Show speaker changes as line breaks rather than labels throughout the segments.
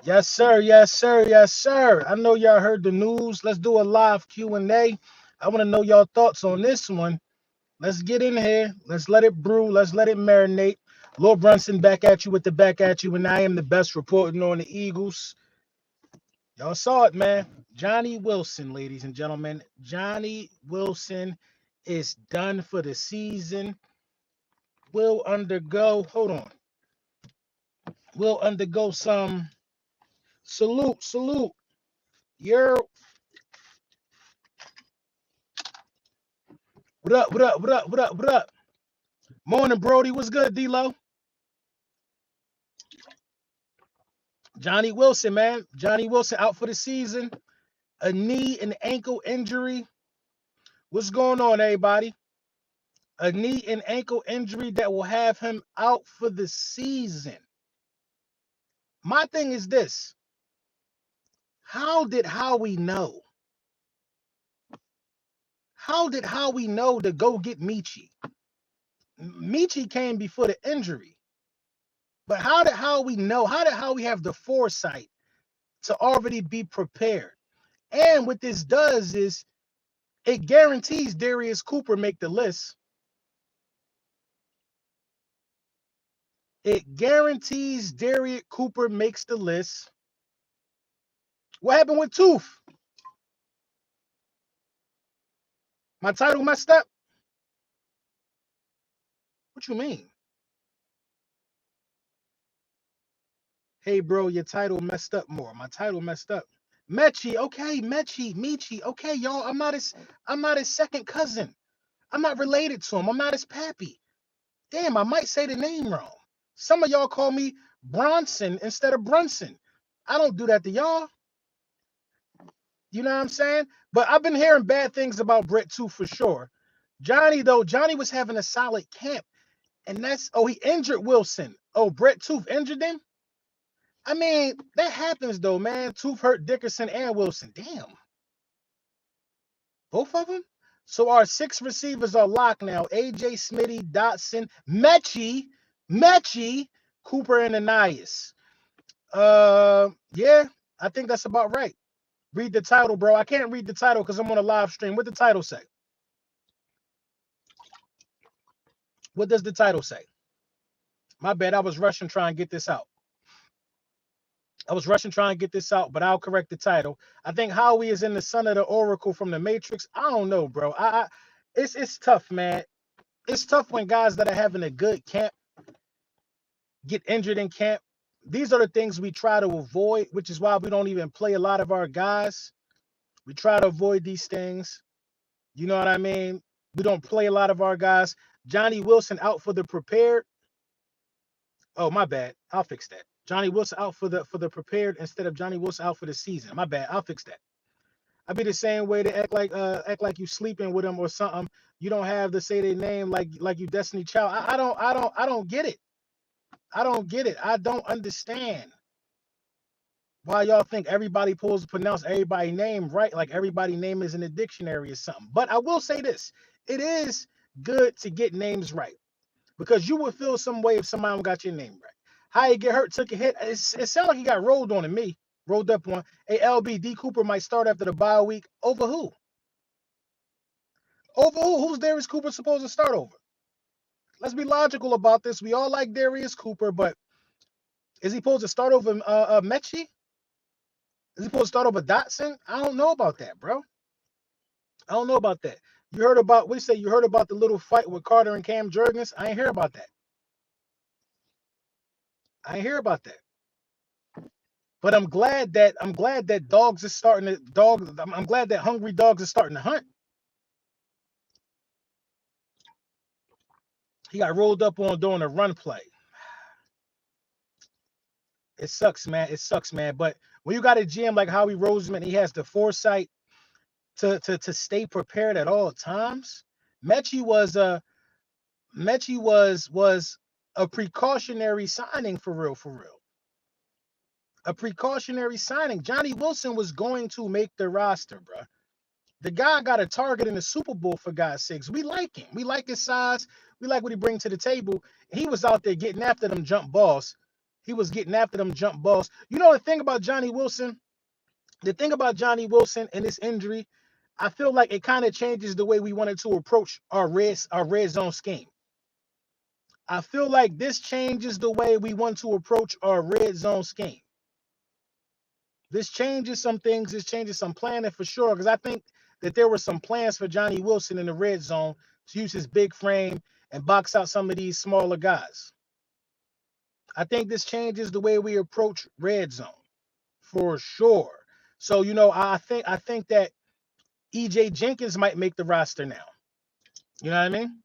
Yes, sir. Yes, sir. Yes, sir. I know y'all heard the news. Let's do a live Q&A. I want to know y'all thoughts on this one. Let's get in here. Let's let it brew. Let's let it marinate. Lord Brunson back at you with the back at you, and I am the best reporting on the Eagles. Y'all saw it, man. Johnny Wilson, ladies and gentlemen. Johnny Wilson is done for the season. Will undergo, hold on, will undergo some salute. You're what up? Morning, Brody. What's good, D-Lo? Johnny Wilson, man. Johnny Wilson out for the season. A knee and ankle injury. What's going on, everybody? A knee and ankle injury that will have him out for the season. My thing is this. How did Howie know? How did Howie know to go get Michi? Michi came before the injury. But how did Howie know? How did Howie have the foresight to already be prepared? And what this does is it guarantees Darius Cooper make the list. It guarantees Darius Cooper makes the list. What happened with Tooth? My title messed up? What you mean? Hey, bro, your title messed up more. My title messed up. Mechi, okay, Michi, okay, y'all. I'm not his second cousin. I'm not related to him. I'm not his pappy. Damn, I might say the name wrong. Some of y'all call me Bronson instead of Brunson. I don't do that to y'all. You know what I'm saying? But I've been hearing bad things about Brett too, for sure. Johnny, though, Johnny was having a solid camp. And he injured Wilson. Oh, Brett Tooth injured him? I mean, that happens though, man. Tooth hurt Dickerson and Wilson. Damn. Both of them? So our six receivers are locked now. AJ Smitty, Dotson, Mechie, Cooper, and Ananias. Yeah, I think that's about right. Read the title, bro. I can't read the title because I'm on a live stream. What the title say? What does the title say? My bad. I was rushing trying to get this out. But I'll correct the title. I think Howie is in the son of the Oracle from the Matrix. I don't know, bro. It's tough, man. It's tough when guys that are having a good camp get injured in camp. These are the things we try to avoid, which is why we don't even play a lot of our guys. We try to avoid these things. You know what I mean? We don't play a lot of our guys. Johnny Wilson out for the prepared. Oh, my bad. I'll fix that. Johnny Wilson out for the prepared instead of Johnny Wilson out for the season. My bad. I'll fix that. I'd be the same way to act like you sleeping with them or something. You don't have to say their name like you Destiny Child. I don't get it. I don't get it. I don't understand why y'all think everybody supposed to pronounce everybody's name right, like everybody's name is in the dictionary or something. But I will say this: it is good to get names right because you would feel some way if somebody don't got your name right. How you get hurt, took a hit. It sounded like he got rolled on to me. Rolled up on. ALB Cooper might start after the bye week. Over who? Over who? Who's Darius Cooper supposed to start over? Let's be logical about this. We all like Darius Cooper, but is he supposed to start over Mechie? Is he supposed to start over Dotson? I don't know about that, bro. I don't know about that. You heard about what you say? You heard about the little fight with Carter and Cam Jurgens? I ain't hear about that. I ain't hear about that. But I'm glad that dogs is starting to dog. I'm glad that hungry dogs are starting to hunt. He got rolled up on doing a run play. It sucks, man. It sucks, man. But when you got a GM like Howie Roseman, he has the foresight to stay prepared at all times. Mechie was a precautionary signing for real, for real. A precautionary signing. Johnny Wilson was going to make the roster, bro. The guy got a target in the Super Bowl, for God's sakes. We like him. We like his size. We like what he brings to the table. He was out there getting after them jump balls. he was getting after them jump balls. You know the thing about Johnny Wilson? The thing about Johnny Wilson and this injury, I feel like it kind of changes the way we wanted to approach our red zone scheme. I feel like this changes the way we want to approach our red zone scheme. This changes some things. This changes some planning for sure. Because I think that there were some plans for Johnny Wilson in the red zone to use his big frame and box out some of these smaller guys. I think this changes the way we approach red zone for sure. So, I think that EJ Jenkins might make the roster now. You know what I mean?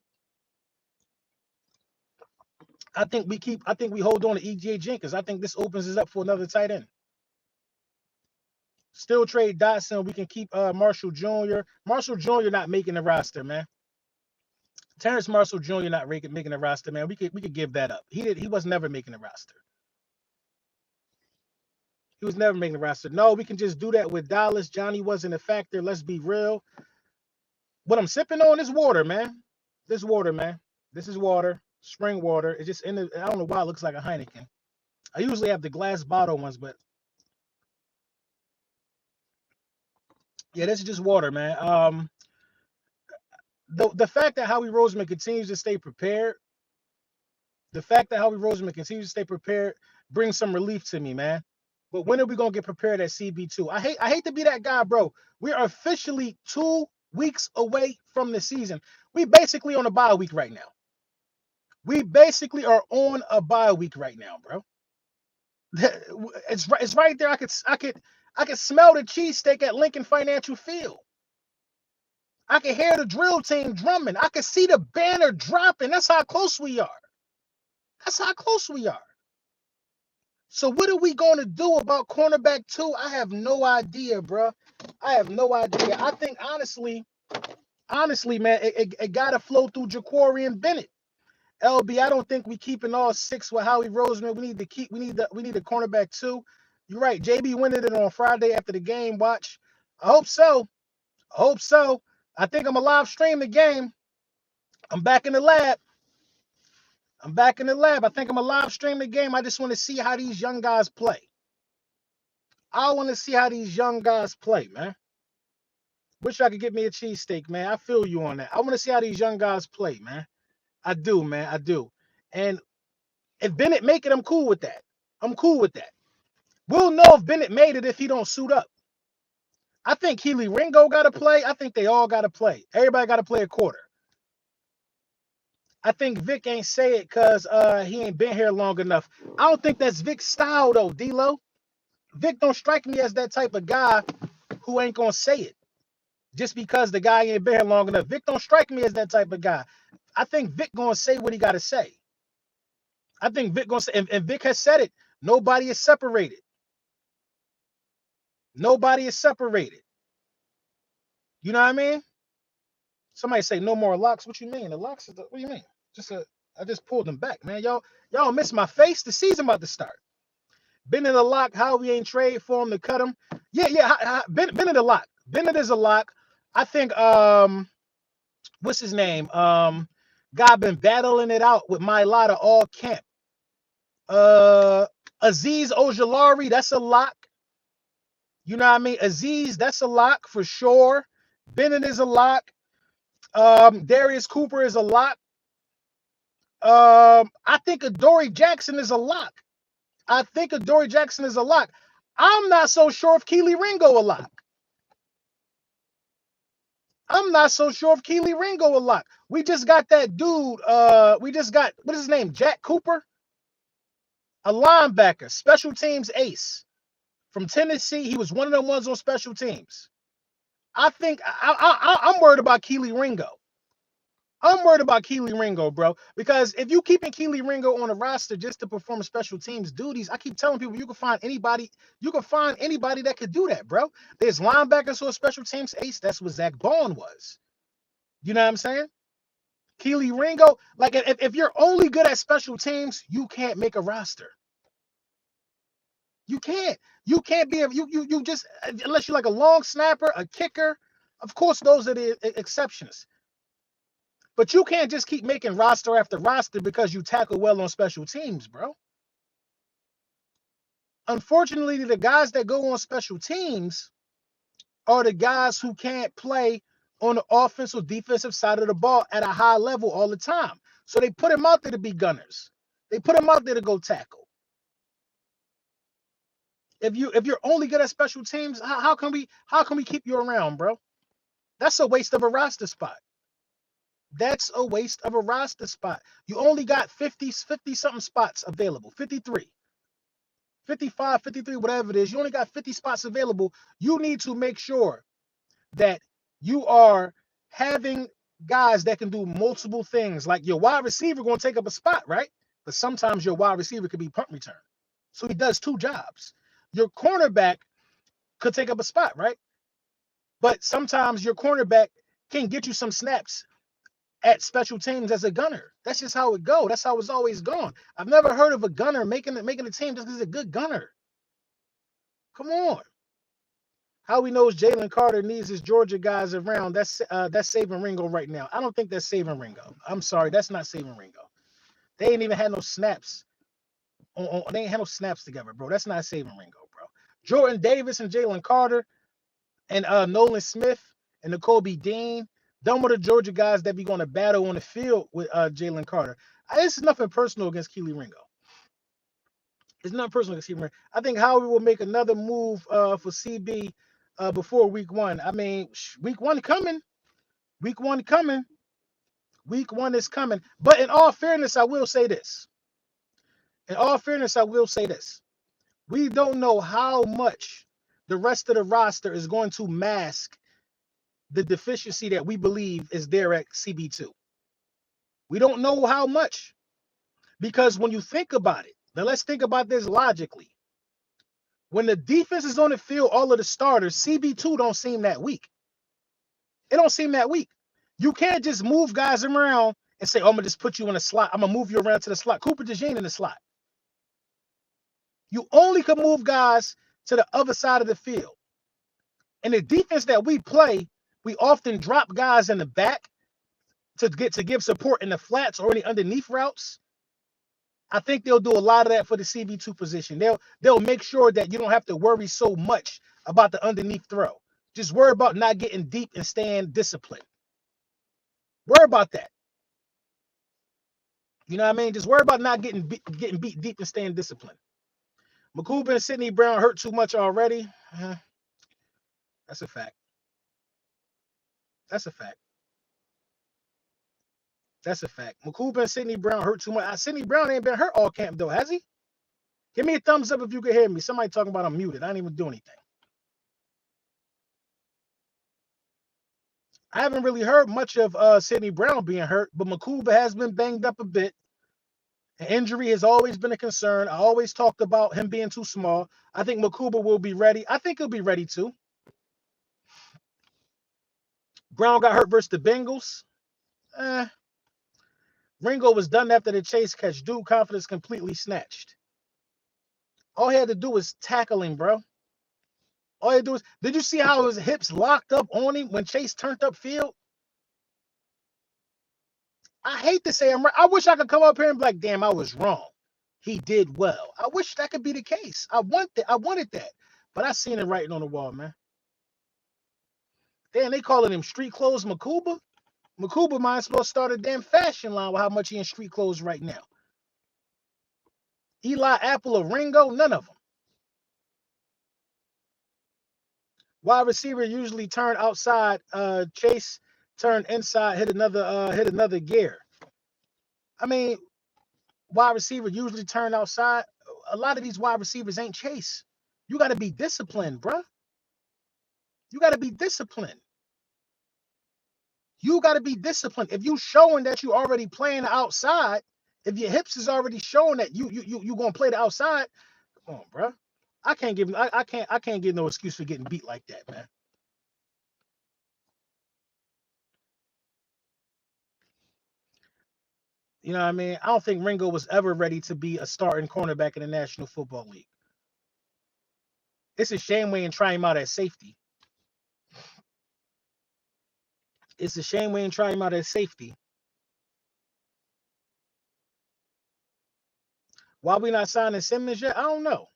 I think we hold on to EJ Jenkins. I think this opens us up for another tight end. Still trade Dotson. We can keep Marshall Jr. Marshall Jr. not making the roster, man. Terrence Marshall Jr. not making the roster, man. We could give that up. He was never making the roster. He was never making the roster. No, we can just do that with Dallas. Johnny wasn't a factor. Let's be real. What I'm sipping on is water, man. This water, man. This is water. Spring water. It's just I don't know why it looks like a Heineken. I usually have the glass bottle ones, but yeah, this is just water, man. The fact that Howie Roseman continues to stay prepared, brings some relief to me, man. But when are we gonna get prepared at CB2? I hate to be that guy, bro. We are officially 2 weeks away from the season. We basically on a bye week right now. We basically are on a bye week right now, bro. It's right there. I could smell the cheesesteak at Lincoln Financial Field. I can hear the drill team drumming. I can see the banner dropping. That's how close we are. So what are we going to do about cornerback 2? I have no idea, bro. I have no idea. I think honestly, man, it got to flow through Jaquari and Bennett. LB, I don't think we keeping all 6 with Howie Roseman. We need a cornerback 2. You're right. JB winning it on Friday after the game. Watch. I hope so. I think I'm going to live stream the game. I'm back in the lab. I think I'm going to live stream the game. I just want to see how these young guys play. Man. Wish I could get me a cheesesteak, man. I feel you on that. I want to see how these young guys play, man. I do, man. I do. And if Bennett make it, I'm cool with that. We'll know if Bennett made it if he don't suit up. I think Kelee Ringo got to play. I think they all got to play. Everybody got to play a quarter. I think Vic ain't say it because he ain't been here long enough. I don't think that's Vic's style, though, D-Lo. Vic don't strike me as that type of guy who ain't going to say it just because the guy ain't been here long enough. Vic don't strike me as that type of guy. I think Vic going to say what he got to say. I think Vic going to say, and Vic has said it, nobody is separated. You know what I mean? Somebody say no more locks. What you mean? The locks what do you mean? I just pulled them back, man. Y'all miss my face. The season about to start. Bennett a lock. Howie ain't trade for him to cut him. Yeah. Bennett a lock. Bennett is a lock. I think what's his name? Guy been battling it out with Mailata all camp. Azeez Ojulari, that's a lock. You know what I mean? Azeez, that's a lock for sure. Bennett is a lock. Darius Cooper is a lock. I think Adoree Jackson is a lock. I'm not so sure if Kelee Ringo a lock. We just got that dude. What is his name? Jack Cooper, a linebacker, special teams ace from Tennessee. He was one of them ones on special teams. I think I'm worried about Kelee Ringo. Bro, because if you keeping Kelee Ringo on the roster just to perform special teams duties, I keep telling people you can find anybody that could do that, bro. There's linebackers who are special teams ace. That's what Zach Bond was. You know what I'm saying? Kelee Ringo, like if you're only good at special teams, you can't make a roster. You can't be you just, unless you're like a long snapper, a kicker. Of course, those are the exceptions. But you can't just keep making roster after roster because you tackle well on special teams, bro. Unfortunately, the guys that go on special teams are the guys who can't play on the offensive or defensive side of the ball at a high level all the time. So they put them out there to be gunners. They put them out there to go tackle. If you're only good at special teams, how can we keep you around, bro? That's a waste of a roster spot. That's a waste of a roster spot. You only got 50 something spots available. 53, 55, 53, whatever it is. You only got 50 spots available. You need to make sure that you are having guys that can do multiple things. Like your wide receiver going to take up a spot, right? But sometimes your wide receiver could be punt return. So he does two jobs. Your cornerback could take up a spot, right? But sometimes your cornerback can get you some snaps at special teams as a gunner. That's just how it go. That's how it's always gone. I've never heard of a gunner making a team just because he's a good gunner. Come on. Howie knows Jalen Carter needs his Georgia guys around. That's saving Ringo right now. I don't think that's saving Ringo. I'm sorry, that's not saving Ringo. They ain't even had no snaps. They ain't had no snaps together, bro. That's not saving Ringo, bro. Jordan Davis and Jalen Carter and Nolan Smith and N'Kobe Dean. Them were the Georgia guys that be going to battle on the field with Jalen Carter. This is nothing personal against Kelee Ringo. It's nothing personal against Kelee Ringo. I think Howie will make another move for CB before week 1. I mean, week 1 coming. Week 1 coming. Week 1 is coming. But in all fairness, I will say this. We don't know how much the rest of the roster is going to mask the deficiency that we believe is there at CB2. We don't know how much. Because when you think about it, now let's think about this logically. When the defense is on the field, all of the starters, CB2 don't seem that weak. It don't seem that weak. You can't just move guys around and say, oh, I'm going to just put you in a slot. I'm going to move you around to the slot. Cooper DeJean in the slot. You only can move guys to the other side of the field. And the defense that we play, we often drop guys in the back to give support in the flats or any underneath routes. I think they'll do a lot of that for the CB2 position. They'll make sure that you don't have to worry so much about the underneath throw. Just worry about not getting deep and staying disciplined. Worry about that. You know what I mean? Just worry about not getting beat deep and staying disciplined. Makuba and Sidney Brown hurt too much already. That's a fact. That's a fact. That's a fact. Makuba and Sidney Brown hurt too much. Sidney Brown ain't been hurt all camp, though, has he? Give me a thumbs up if you can hear me. Somebody talking about I'm muted. I didn't even do anything. I haven't really heard much of Sidney Brown being hurt, but Makuba has been banged up a bit. An injury has always been a concern. I always talked about him being too small. I think Makuba will be ready. I think he'll be ready too. Brown got hurt versus the Bengals. Ringo was done after the chase catch. Dude, confidence completely snatched. All he had to do was tackle him, bro. All he had to do is, did you see how his hips locked up on him when Chase turned up field? I hate to say I'm right. I wish I could come up here and be like, damn, I was wrong. He did well. I wish that could be the case. I wanted that. But I seen it writing on the wall, man. Damn, they calling him street clothes Makuba. Makuba might as well start a damn fashion line with how much he in street clothes right now. Eli Apple or Ringo, none of them. Wide receiver usually turn outside. Chase turn inside, hit another gear. I mean, wide receiver usually turn outside. A lot of these wide receivers ain't Chase. You got to be disciplined, bro. You got to be disciplined. You got to be disciplined. If you showing that you already playing outside, if your hips is already showing that you gonna play the outside, come on, bro. I can't give no excuse for getting beat like that, man. You know what I mean? I don't think Ringo was ever ready to be a starting cornerback in the National Football League. It's a shame we ain't try him out at safety. It's a shame we ain't try him out at safety. Why we not signing Simmons yet? I don't know.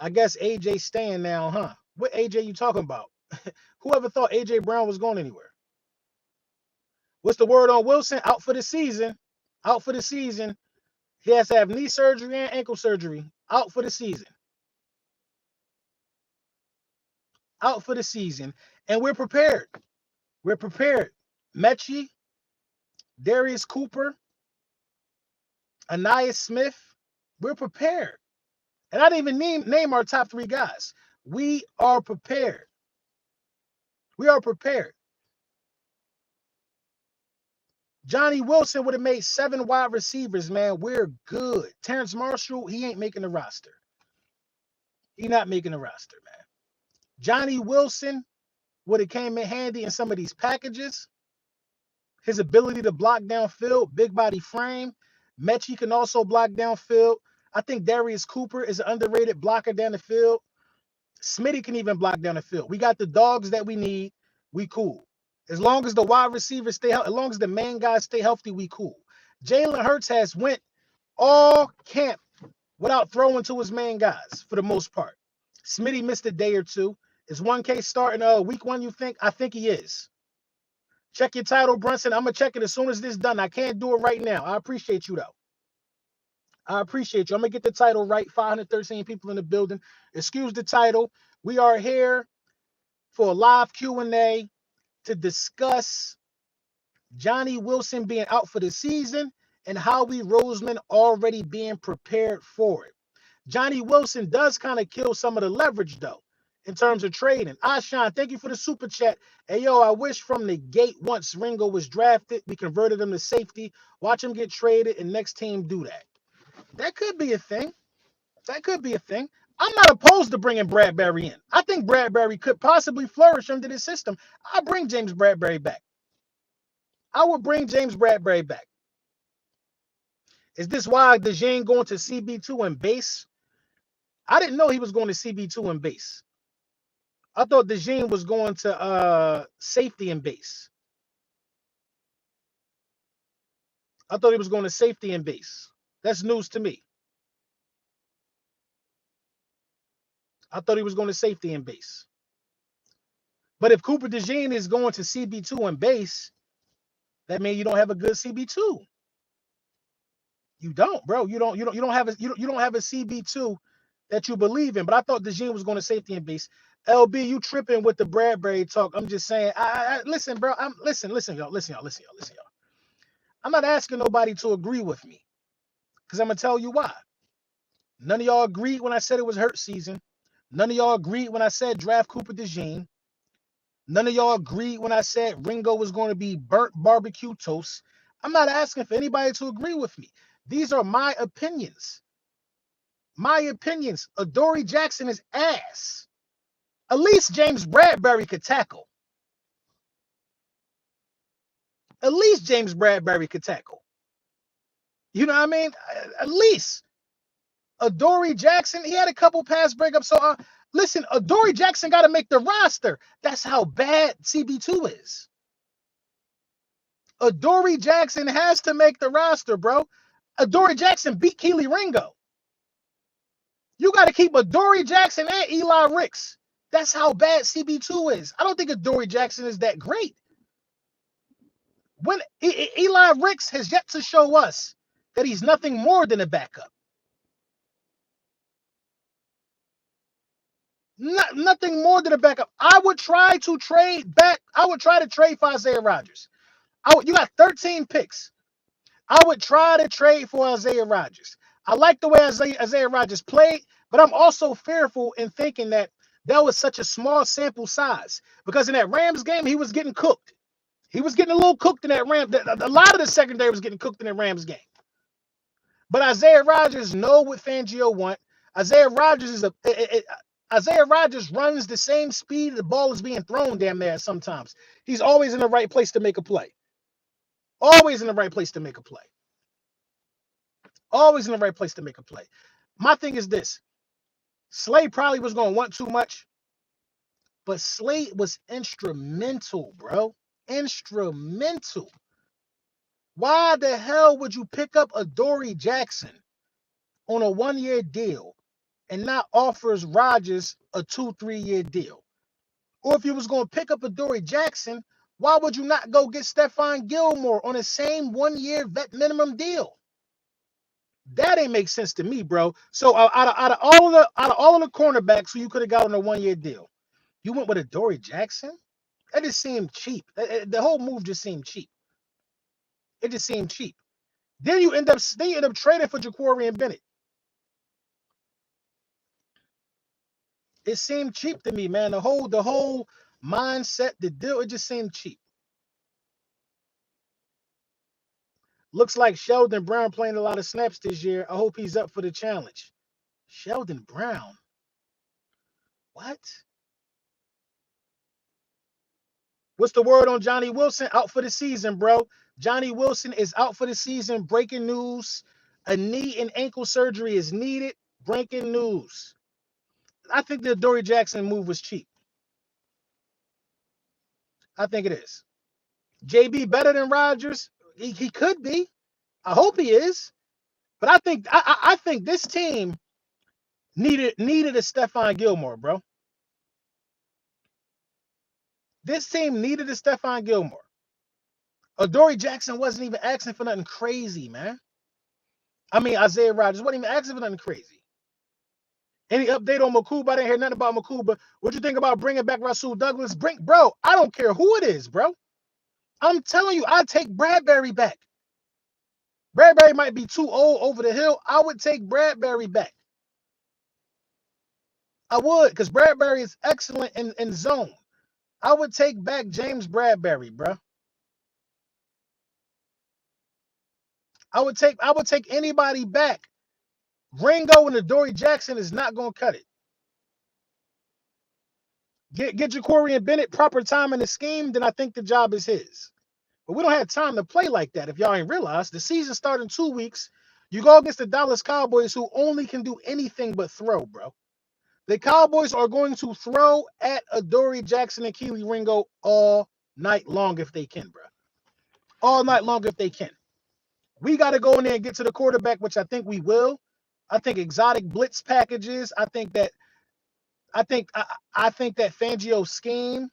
I guess AJ staying now, huh? What AJ you talking about? Whoever thought AJ Brown was going anywhere? What's the word on Wilson? Out for the season. Out for the season. He has to have knee surgery and ankle surgery. Out for the season. Out for the season. And we're prepared. We're prepared. Mechie, Darius Cooper, Anais Smith. We're prepared. And I didn't even name our top 3 guys. We are prepared. We are prepared. Johnny Wilson would have made 7 wide receivers, man. We're good. Terrence Marshall, he ain't making the roster. He not making the roster, man. Johnny Wilson would have came in handy in some of these packages. His ability to block downfield, big body frame. Mechie can also block downfield. I think Darius Cooper is an underrated blocker down the field. Smitty can even block down the field. We got the dogs that we need. We cool. As long as the wide receivers stay healthy, as long as the main guys stay healthy, we cool. Jalen Hurts has went all camp without throwing to his main guys for the most part. Smitty missed a day or two. Is 1K starting week 1, you think? I think he is. Check your title, Brunson. I'm going to check it as soon as this is done. I can't do it right now. I appreciate you, though. I appreciate you. I'm going to get the title right. 513 people in the building. Excuse the title. We are here for a live Q&A to discuss Johnny Wilson being out for the season and Howie Roseman already being prepared for it. Johnny Wilson does kind of kill some of the leverage, though, in terms of trading. Ashan, thank you for the super chat. Hey, yo, I wish from the gate once Ringo was drafted, we converted him to safety. Watch him get traded and next team do that. That could be a thing. That could be a thing. I'm not opposed to bringing Bradbury in. I think Bradbury could possibly flourish under this system. I'll bring James Bradbury back. I would bring James Bradbury back. Is this why DeJean going to CB2 and base? I didn't know he was going to CB2 and base. I thought DeJean was going to safety and base. I thought he was going to safety and base. That's news to me. I thought he was going to safety and base. But if Cooper DeJean is going to CB2 and base, that means you don't have a good CB2. You don't, bro. You don't have a CB2 that you believe in. But I thought DeJean was going to safety and base. LB, you tripping with the Bradbury talk. I'm just saying. Listen, bro. Listen, y'all. I'm not asking nobody to agree with me, because I'm gonna tell you why. None of y'all agreed when I said it was hurt season. None of y'all agreed when I said draft Cooper DeJean. None of y'all agreed when I said Ringo was going to be burnt barbecue toast. I'm not asking for anybody to agree with me. These are my opinions. My opinions. Adoree Jackson is ass. At least James Bradbury could tackle. At least James Bradbury could tackle. You know what I mean? At least. Adoree Jackson, he had a couple pass breakups. So, listen, Adoree Jackson got to make the roster. That's how bad CB2 is. Adoree Jackson has to make the roster, bro. Adoree Jackson beat Kelee Ringo. You got to keep Adoree Jackson and Eli Ricks. That's how bad CB2 is. I don't think Adoree Jackson is that great. When Eli Ricks has yet to show us that he's nothing more than a backup. Nothing more than a backup. I would try to trade back. I would try to trade for Isaiah Rodgers. You got 13 picks. I would try to trade for Isaiah Rodgers. I like the way Isaiah Rodgers played, but I'm also fearful in thinking that was such a small sample size, because in that Rams game, he was getting cooked. He was getting a little cooked in that Rams. A lot of the secondary was getting cooked in that Rams game. But Isaiah Rodgers knows what Fangio want. Isaiah Rodgers runs the same speed the ball is being thrown damn there sometimes. He's always in the right place to make a play. Always in the right place to make a play. Always in the right place to make a play. My thing is this. Slade probably was going to want too much, but Slade was instrumental, bro. Instrumental. Why the hell would you pick up Adoree Jackson on a 1-year deal and not offers Rodgers a 2-3 year deal? Or if you was going to pick up Adoree Jackson, why would you not go get Stephon Gilmore on the same 1 year vet minimum deal? That ain't make sense to me, bro. So out of all of the cornerbacks who you could have got on a 1 year deal, you went with Adoree Jackson. That just seemed cheap. The whole move just seemed cheap. It just seemed cheap. Then you end up trading for Jaquarian and Bennett. It seemed cheap to me, man. The whole mindset, the deal, it just seemed cheap. Looks like Sheldon Brown playing a lot of snaps this year. I hope he's up for the challenge. Sheldon Brown. What? What's the word on Johnny Wilson? Out for the season, bro. Johnny Wilson is out for the season. Breaking news. A knee and ankle surgery is needed. Breaking news. I think the Adoree Jackson move was cheap. I think it is. JB better than Rodgers? He could be. I hope he is. But I think this team needed a Stephon Gilmore, bro. This team needed a Stephon Gilmore. Adoree Jackson wasn't even asking for nothing crazy, man. I mean, Isaiah Rodgers wasn't even asking for nothing crazy. Any update on Makuba? I didn't hear nothing about Makuba. What you think about bringing back Rasul Douglas? Bro, I don't care who it is, bro. I'm telling you, I'd take Bradbury back. Bradbury might be too old over the hill. I would take Bradbury back. I would, because Bradbury is excellent in zone. I would take back James Bradbury, bro. I would take anybody back. Ringo and Adoree Jackson is not going to cut it. Get Jaquarian and Bennett proper time in the scheme, then I think the job is his. But we don't have time to play like that. If y'all ain't realized, the season starts in 2 weeks. You go against the Dallas Cowboys, who only can do anything but throw, bro. The Cowboys are going to throw at Adoree Jackson and Kelee Ringo all night long if they can, bro. All night long if they can. We got to go in there and get to the quarterback, which I think we will. I think exotic blitz packages. I think that Fangio's scheme.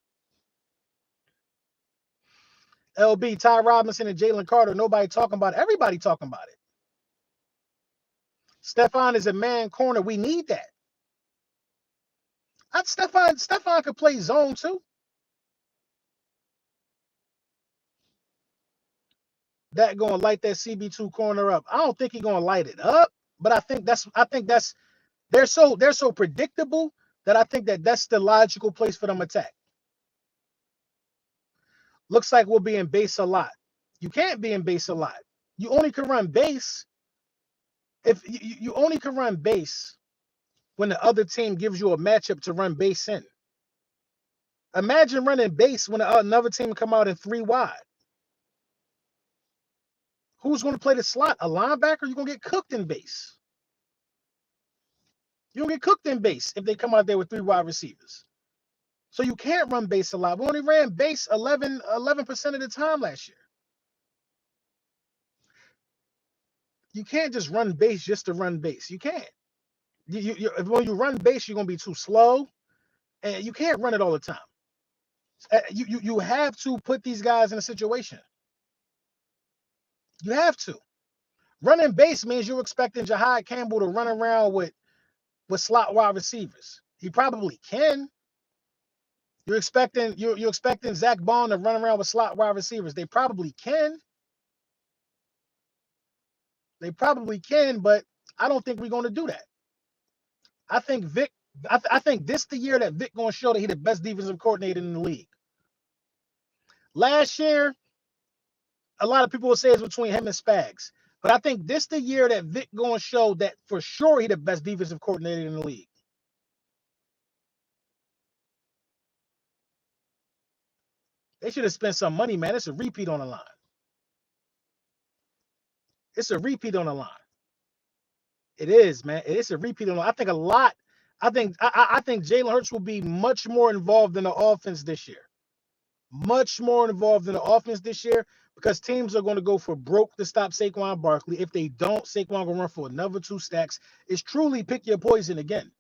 LB, Ty Robinson, and Jalen Carter. Nobody talking about it. Everybody talking about it. Stephon is a man corner. We need that. Stephon could play zone too. That gonna light that CB2 corner up. I don't think he's gonna light it up, but I think they're so predictable that I think that's the logical place for them to attack. Looks like we'll be in base a lot. You can't be in base a lot. You only can run base if you only can run base when the other team gives you a matchup to run base in. Imagine running base when another team come out in 3 wide. Who's going to play the slot? A linebacker? You're going to get cooked in base. You're going to get cooked in base if they come out there with 3 wide receivers. So you can't run base a lot. We only ran base 11% of the time last year. You can't just run base just to run base. You can't. When you run base, you're going to be too slow. And you can't run it all the time. You have to put these guys in a situation. You have to. Running base means you're expecting Jahad Campbell to run around with slot wide receivers. He probably can. You're expecting Zach Bond to run around with slot wide receivers. They probably can. But I don't think we're going to do that. I think Vic. I think this the year that Vic going to show that he's the best defensive coordinator in the league. Last year, a lot of people will say it's between him and Spags. But I think this the year that Vic going to show that for sure he's the best defensive coordinator in the league. They should have spent some money, man. It's a repeat on the line. It's a repeat on the line. It is, man. It's a repeat on the line. I think a lot. I think Jalen Hurts will be much more involved in the offense this year. much more involved in the offense this year because teams are going to go for broke to stop Saquon Barkley. If they don't, Saquon will run for another 2 stacks. It's truly pick your poison again.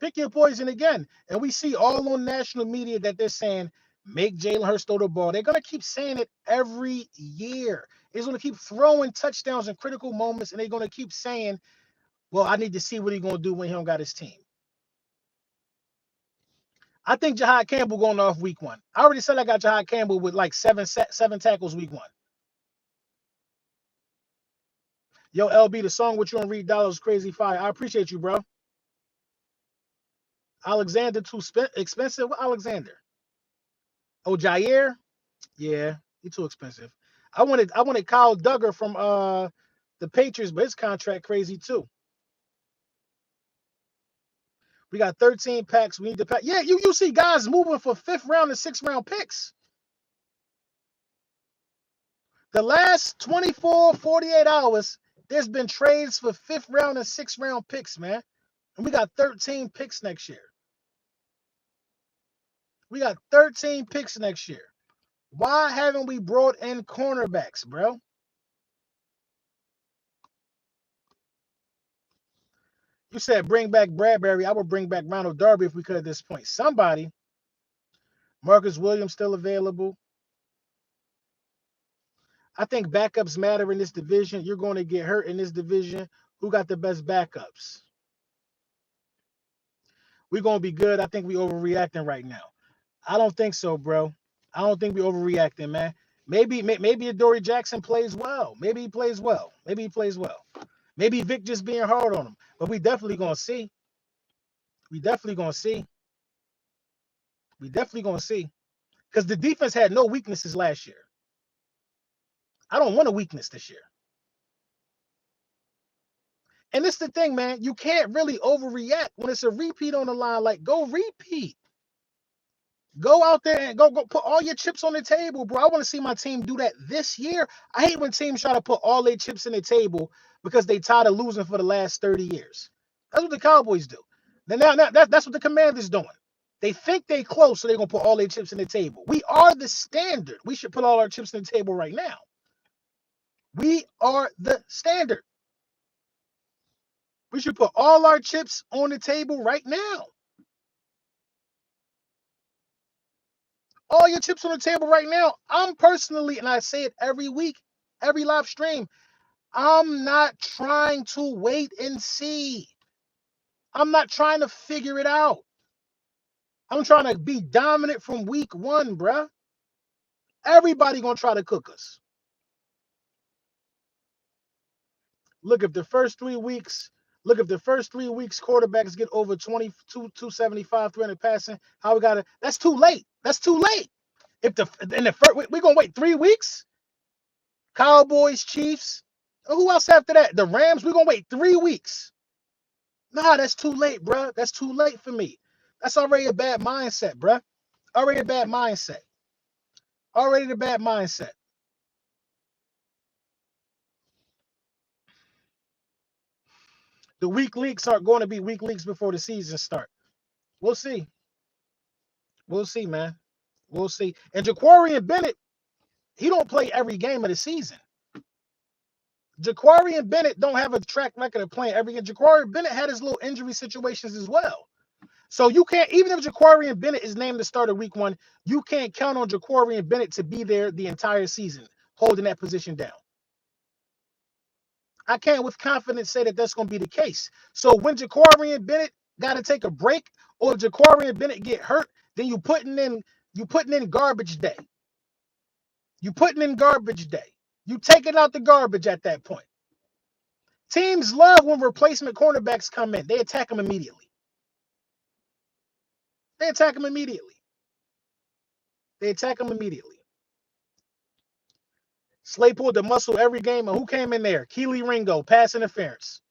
Pick your poison again. And we see all on national media that they're saying, make Jalen Hurts throw the ball. They're going to keep saying it every year. He's going to keep throwing touchdowns in critical moments, and they're going to keep saying, well, I need to see what he's going to do when he don't got his team. I think Jahad Campbell going off week 1. I already said I got Jahad Campbell with like seven tackles week 1. Yo, LB, the song with you on Reed Dollars Crazy Fire. I appreciate you, bro. Alexander too expensive. What Alexander? Oh, Jair? Yeah, he too expensive. I wanted Kyle Duggar from the Patriots, but his contract crazy too. We got 13 packs. We need to pack. Yeah, you see guys moving for 5th round and 6th round picks. The last 24, 48 hours, there's been trades for 5th round and 6th round picks, man. And we got 13 picks next year. We got 13 picks next year. Why haven't we brought in cornerbacks, bro? You said bring back Bradbury. I would bring back Ronald Darby if we could at this point. Somebody. Marcus Williams still available. I think backups matter in this division. You're going to get hurt in this division. Who got the best backups? We're going to be good. I think we overreacting right now. I don't think so, bro. I don't think we overreacting, man. Maybe Adoree Jackson plays well. Maybe he plays well. Maybe Vic just being hard on him. But we definitely going to see. We definitely going to see. Because the defense had no weaknesses last year. I don't want a weakness this year. And this is the thing, man. You can't really overreact when it's a repeat on the line. Like, go repeat. Go out there and go put all your chips on the table, bro. I want to see my team do that this year. I hate when teams try to put all their chips in the table because they tired of losing for the last 30 years. That's what the Cowboys do. Now that's what the Commanders doing. They think they close, so they're going to put all their chips in the table. We are the standard. We should put all our chips in the table right now. We are the standard. We should put all our chips on the table right now. All your chips on the table right now. I'm personally, and I say it every week, every live stream, I'm not trying to wait and see. I'm not trying to figure it out. I'm trying to be dominant from week 1, bruh. Everybody gonna try to cook us. Look, if the first 3 weeks, quarterbacks get over 22, 275, 300 passing, how we gotta, that's too late. If in the first, we're gonna wait 3 weeks. Cowboys, Chiefs. Who else after that? The Rams. We're gonna wait 3 weeks. Nah, that's too late, bro. That's too late for me. That's already a bad mindset, bro. Already the bad mindset. The weak leagues are going to be weak leagues before the season start. We'll see. We'll see, man. We'll see. And Jaquarian Bennett, he don't play every game of the season. Jaquarian Bennett don't have a track record of playing every game. Jaquarian Bennett had his little injury situations as well. So you can't, even if Jaquarian Bennett is named the starter week 1, you can't count on Jaquarian Bennett to be there the entire season, holding that position down. I can't with confidence say that that's going to be the case. So when Jaquarian Bennett got to take a break, or if Jaquarian Bennett get hurt, then you putting in garbage day. You taking out the garbage at that point. Teams love when replacement cornerbacks come in. They attack them immediately. Slay pulled the muscle every game. And who came in there? Kelee Ringo, pass interference.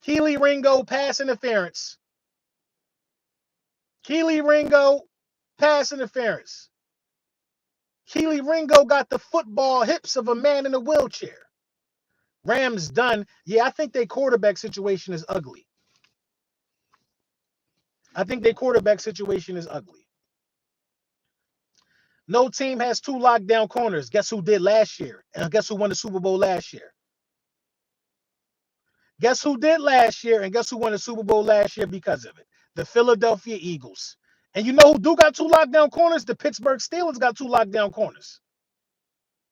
Kelee Ringo, pass interference. Kelee Ringo got the football hips of a man in a wheelchair. Rams done. Yeah, I think their quarterback situation is ugly. No team has 2 lockdown corners. Guess who did last year? And guess who won the Super Bowl last year? Guess who did last year? And guess who won the Super Bowl last year because of it? The Philadelphia Eagles. And you know who do got 2 lockdown corners? The Pittsburgh Steelers got 2 lockdown corners.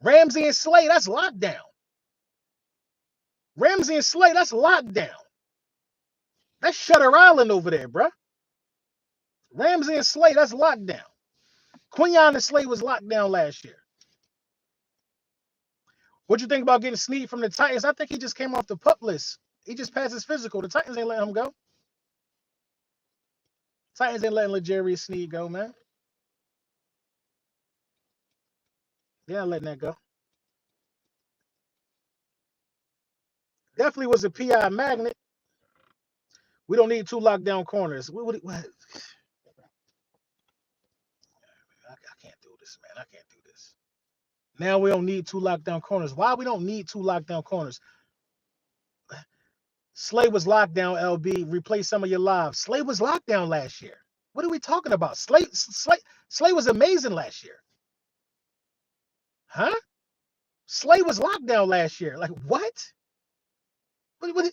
Ramsey and Slay, that's lockdown. Ramsey and Slay, that's lockdown. That's Shutter Island over there, bruh. Ramsey and Slay, that's lockdown. Quinyon and Slay was locked down last year. What you think about getting Snead from the Titans? I think he just came off the PUP list. He just passed his physical. The Titans ain't letting him go. Titans ain't letting L'Jarius Sneed go, man. They're not letting that go. Definitely was a PI magnet. We don't need 2 lockdown corners. What? I can't do this, man. I can't do this. Now we don't need 2 lockdown corners. Why we don't need 2 lockdown corners? Slay was locked down, LB. Replace some of your lives. Slay was locked down last year. What are we talking about? Slay was amazing last year. Huh? Slay was locked down last year. Like, what? What?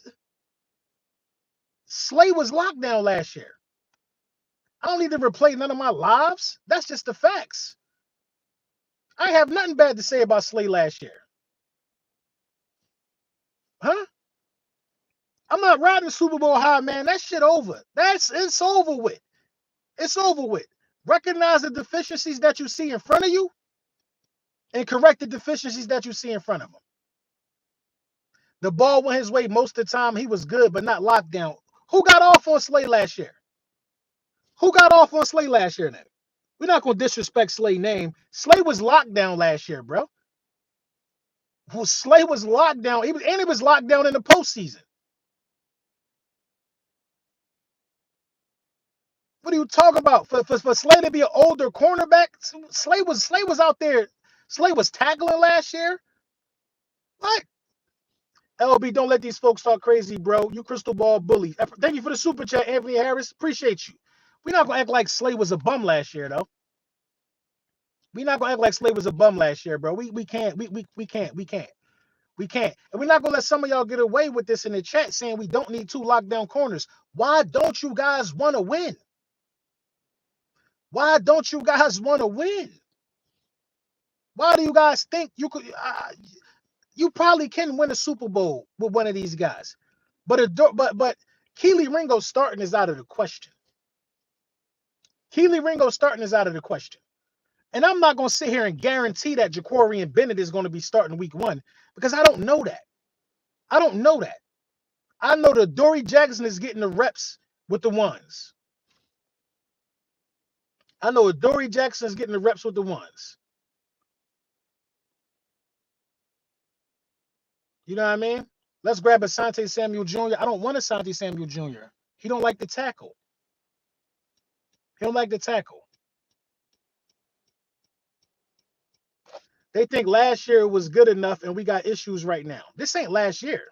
Slay was locked down last year. I don't need to replay none of my lives. That's just the facts. I have nothing bad to say about Slay last year. Huh? I'm not riding Super Bowl high, man. That shit over. It's over with. It's over with. Recognize the deficiencies that you see in front of you and correct the deficiencies that you see in front of him. The ball went his way most of the time. He was good, but not locked down. Who got off on Slay last year? Who got off on Slay last year then? We're not going to disrespect Slay's name. Slay was locked down last year, bro. Slay was locked down. He was locked down in the postseason. What are you talking about? For Slay to be an older cornerback, Slay was out there. Slay was tackling last year. What? LB, don't let these folks talk crazy, bro. You crystal ball bully. Thank you for the super chat, Anthony Harris. Appreciate you. We're not gonna act like Slay was a bum last year, though. We're not gonna act like Slay was a bum last year, bro. We can't. We can't. And we're not gonna let some of y'all get away with this in the chat saying we don't need 2 lockdown corners. Why don't you guys want to win? Why don't you guys want to win? Why do you guys think you could? You probably can win a Super Bowl with one of these guys, but Kelee Ringo starting is out of the question. Kelee Ringo starting is out of the question. And I'm not going to sit here and guarantee that Jacorian Bennett is going to be starting week 1 because I don't know that. I don't know that. I know that Dory Jackson is getting the reps with the ones. I know Dory Jackson is getting the reps with the ones. You know what I mean? Let's grab Asante Samuel Jr. I don't want Asante Samuel Jr. He don't like the tackle. He don't like the tackle. They think last year was good enough and we got issues right now. This ain't last year.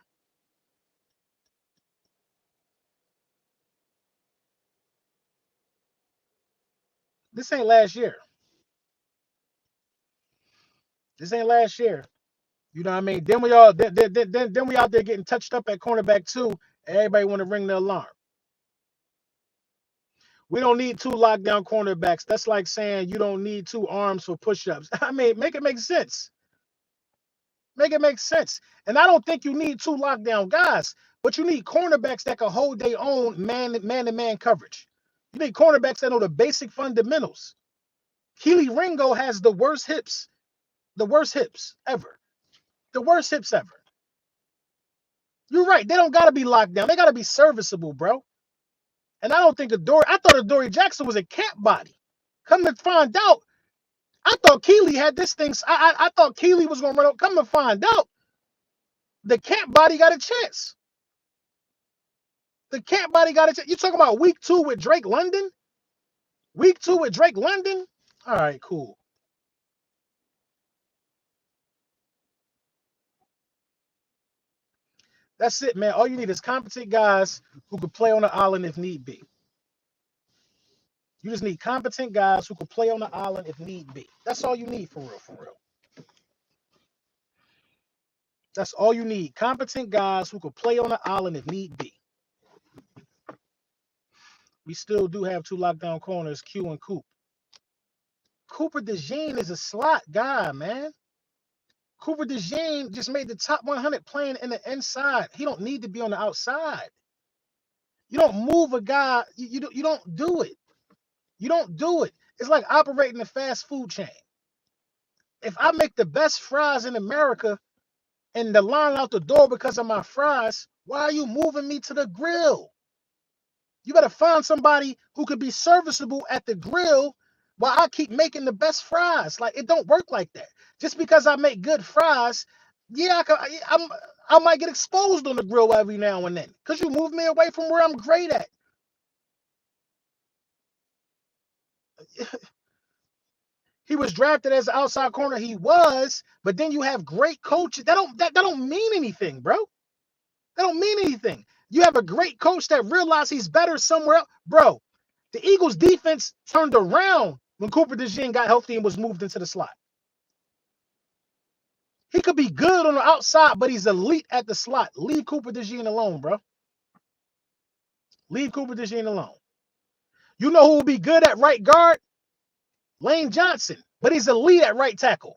This ain't last year. This ain't last year. You know what I mean? Then we out there getting touched up at cornerback too. And everybody want to ring the alarm. We don't need 2 lockdown cornerbacks. That's like saying you don't need 2 arms for push-ups. I mean, make it make sense. Make it make sense. And I don't think you need 2 lockdown guys, but you need cornerbacks that can hold their own man-to-man coverage. You need cornerbacks that know the basic fundamentals. Kelee Ringo has the worst hips ever. The worst hips ever. You're right. They don't got to be locked down. They got to be serviceable, bro. And I don't think I thought Adoree Jackson was a camp body. Come to find out, I thought Kelee had this thing. I thought Kelee was going to run out. Come to find out, the camp body got a chance. The camp body got a chance. You talking about week 2 with Drake London? Week 2 with Drake London? All right, cool. That's it, man. All you need is competent guys who can play on the island if need be. You just need competent guys who can play on the island if need be. That's all you need for real, for real. That's all you need. Competent guys who can play on the island if need be. We still do have two lockdown corners, Q and Coop. Cooper DeJean is a slot guy, man. Cooper DeJean just made the top 100 playing in the inside. He don't need to be on the outside. You don't move a guy. You don't do it. You don't do it. It's like operating a fast food chain. If I make the best fries in America and the line out the door because of my fries, why are you moving me to the grill? You better find somebody who could be serviceable at the grill while I keep making the best fries. Like, it don't work like that. Just because I make good fries, yeah, I might get exposed on the grill every now and then because you move me away from where I'm great at. He was drafted as an outside corner. He was, but then you have great coaches. That don't mean anything, bro. That don't mean anything. You have a great coach that realized he's better somewhere else. Bro, the Eagles defense turned around when Cooper DeJean got healthy and was moved into the slot. He could be good on the outside, but he's elite at the slot. Leave Cooper DeJean alone, bro. Leave Cooper DeJean alone. You know who will be good at right guard? Lane Johnson, but he's elite at right tackle.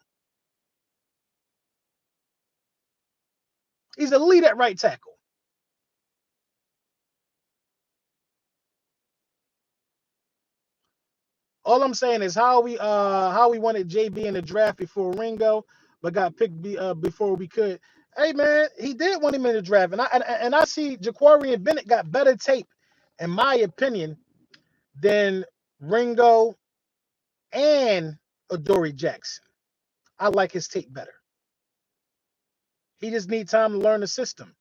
He's elite at right tackle. All I'm saying is how we wanted JB in the draft before Ringo, but got picked before we could. Hey man, he did want him in the draft, and I see Jaquarian Bennett got better tape, in my opinion, than Ringo and Adoree Jackson. I like his tape better. He just needs time to learn the system.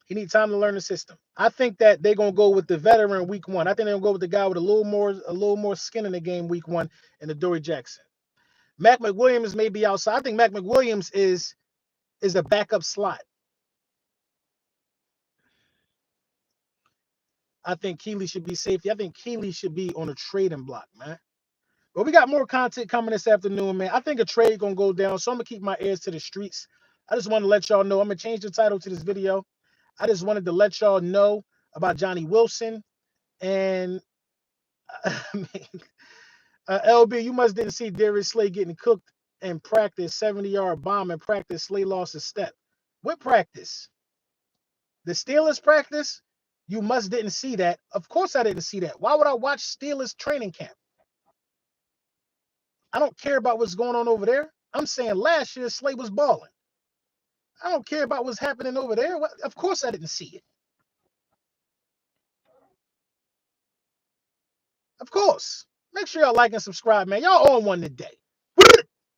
He needs time to learn the system. I think that they're gonna go with the veteran week one. I think they're gonna go with the guy with a little more skin in the game week one, and Adoree Jackson. Mac McWilliams may be outside. I think Mac McWilliams is a backup slot. I think Kelee should be safety. I think Kelee should be on a trading block, man. But we got more content coming this afternoon, man. I think a trade gonna go down, so I'm gonna keep my ears to the streets. I just want to let y'all know. I'm gonna change the title to this video. I just wanted to let y'all know about Johnny Wilson and LB. You must didn't see Darius Slay getting cooked in practice, 70-yard bomb in practice. Slay lost a step. What practice? The Steelers practice? You must didn't see that. Of course I didn't see that. Why would I watch Steelers training camp? I don't care about what's going on over there. I'm saying last year Slay was balling. I don't care about what's happening over there. Of course I didn't see it. Of course. Make sure y'all like and subscribe, man. Y'all on one today.